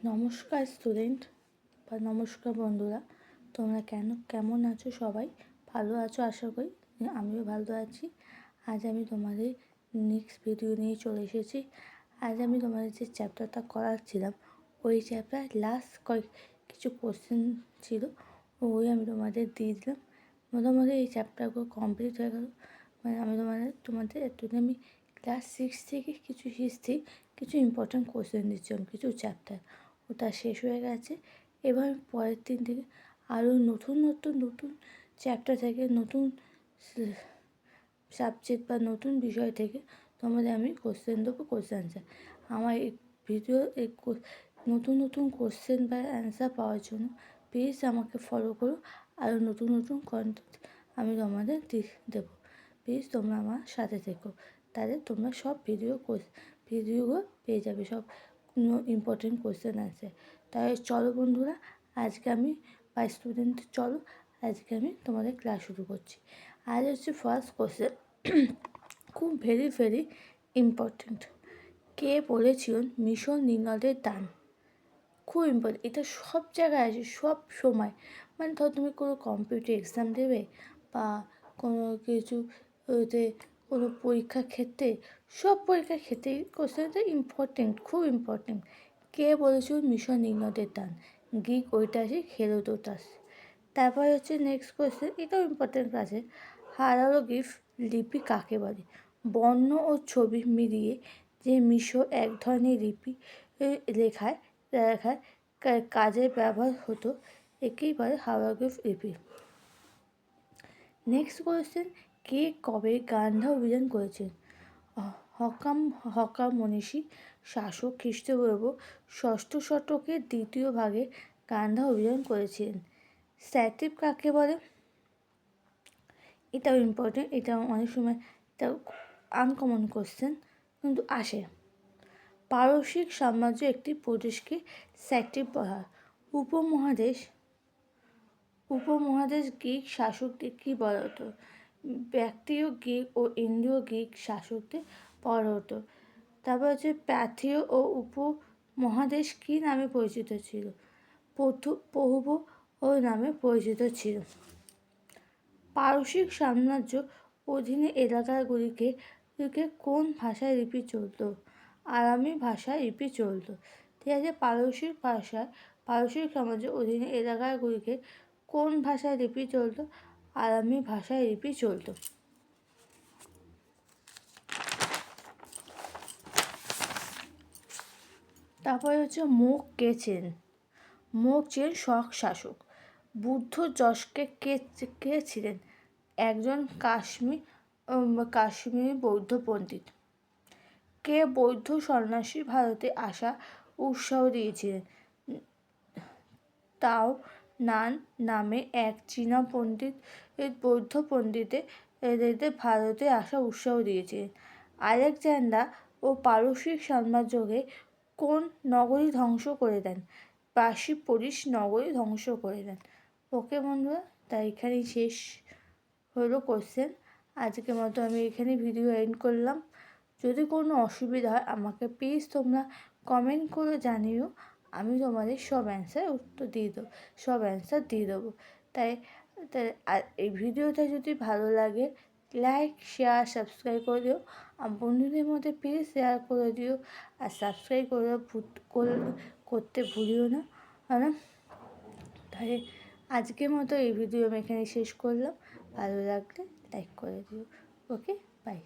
নমস্কার স্টুডেন্ট বা নমস্কার বন্ধুরা, তোমরা কেমন আছো? সবাই ভালো আছো আশা করি। আমিও ভালো আছি। আজ আমি তোমাদের নেক্সট ভিডিও নিয়ে চলে এসেছি। আজ আমি তোমাদের যে চ্যাপ্টারটা করাচ্ছিলাম ওই চ্যাপ্টার লাস্ট কিছু কোশ্চেন ছিল, ওই আমি তোমাদের দিয়ে দিলাম। মোটামুটি এই চ্যাপ্টারগুলো কমপ্লিট হয়ে গেল। মানে আমি তোমাদের একটু আমি ক্লাস 6 থেকে কিছু হিস্ট্রি কিছু ইম্পর্ট্যান্ট কোশ্চেন দিচ্ছিলাম কিছু চ্যাপ্টার, ওটা শেষ হয়ে গেছে। এবার পরের দিন থেকে আরও নতুন চ্যাপ্টার থেকে নতুন সাবজেক্ট বা নতুন বিষয় থেকে তোমাদের আমি কোশ্চেন দেবো, কোশ্চেন অ্যান্সার। আমার এই ভিডিও নতুন কোশ্চেন বা অ্যান্সার পাওয়ার জন্য প্লিজ আমাকে ফলো করো। আরও নতুন কন্টেন্ট আমি তোমাদের দেবো। প্লিজ তোমরা আমার সাথে থেকো, তাহলে তোমরা সব ভিডিওগুলো পেয়ে যাবে, সব ইম্পর্টেন্ট কোশ্চেন আছে। তাই চলো বন্ধুরা, আজকে আমি স্টুডেন্ট চলো আজকে আমি তোমাদের ক্লাস শুরু করছি। আজ হচ্ছে ফার্স্ট কোশ্চেন, খুব ভেরি ইম্পর্টেন্ট। কে বলেছিলেন মিশন নীলনদের দান? খুব ইম্পর্টেন্ট, এটা সব জায়গায় আছে, সব সময়। মানে ধর তুমি কোনো কম্পিউটার এক্সাম দেবে বা কোনো কিছুতে কোনো পরীক্ষার ক্ষেত্রে, সব পরীক্ষার ক্ষেত্রেই কোশ্চেনটা ইম্পর্টেন্ট, খুব ইম্পর্টেন্ট। কে বলেছিল মিশন নীলনদের দান? গ্রিক ঐতিহাসিক হেরোডোটাস। তারপরে হচ্ছে নেক্সট কোশ্চেন, এটাও ইম্পর্টেন্ট আছে। হায়ারোগ্লিফ লিপি কাকে বলে? বর্ণ ও ছবি মিলিয়ে যে মিশর এক ধরনের লিপি লেখায় কাজে ব্যবহার হতো, একেই বলে হায়ারোগ্লিফ লিপি। নেক্সট কোয়েশ্চেন, কে কবে গান্ধা অভিযান করেছেন? হকাম মনীষী শাসক খ্রিস্টপূর্ব 6ষ্ঠ শতকের দ্বিতীয় ভাগে গান্ধা অভিযান করেছিলেন। স্ট্যাটিভ কাকে বলে? এটাও ইম্পর্টেন্ট, এটা অনেক সময় এটা আনকমন কোশ্চেন কিন্তু আসে। পারসিক সাম্রাজ্য একটি প্রদেশকে স্ট্যাটিভ বলা হয়। উপমহাদেশ গ্রিক শাসকদের কী বলা হতো? ব্যাক্টীয় গ্রিক ও ইন্ডীয় গ্রিক শাসকদের বলা হতো। তারপর হচ্ছে প্যাথীয় ও উপমহাদেশ কী নামে পরিচিত ছিল? পহুব ও নামে পরিচিত ছিল। পারসিক সাম্রাজ্য অধীনে এলাকাগুলিকে কোন ভাষায় লিপি চলত? আরামি ভাষায় লিপি চলত। ঠিক আছে, পারসিক সাম্রাজ্য অধীনে এলাকাগুলিকে কোন ভাষায় লিপি চলত? আরামি ভাষায় লিপি চলত। তারপরে হচ্ছে মুঘ কে ছিলেন? মুঘ ছিলেন শক শাসক। বুদ্ধ যশকে কে ছিলেন? একজন কাশ্মীরি বৌদ্ধ পণ্ডিত। কে বৌদ্ধ সন্ন্যাসী ভারতে আসা উৎসাহ দিয়েছিলেন? তাও নান নামে এক চীনা পণ্ডিত বৌদ্ধ পণ্ডিতে এদের ভারতে আসা উৎসাহ দিয়েছিলেন। আলেকজান্ডার ও পারসিক সাম্রাজ্যকে কোন নগরী ধ্বংস করে দেন? পার্সিপোলিস নগরী ধ্বংস করে দেন। ওকে বন্ধুরা, তাই এখানেই শেষ হলো কোশ্চেন। আজকের মতো আমি এখানে ভিডিও এন্ড করলাম। যদি কোনো অসুবিধা হয় আমাকে প্লিজ তোমরা কমেন্ট করে জানিও, আমি তোমাদের সব অ্যান্সার দিয়ে দেবো। তাই এই ভিডিওটা যদি ভালো লাগে লাইক শেয়ার সাবস্ক্রাইব করে দিও, আর বন্ধুদের মধ্যে প্লিজ শেয়ার করে দিও, আর সাবস্ক্রাইব করতে ভুলিও না। তাহলে আজকের মতো এই ভিডিও আমি এখানে শেষ করলাম। ভালো লাগলে লাইক করে দিও। ওকে, বাই।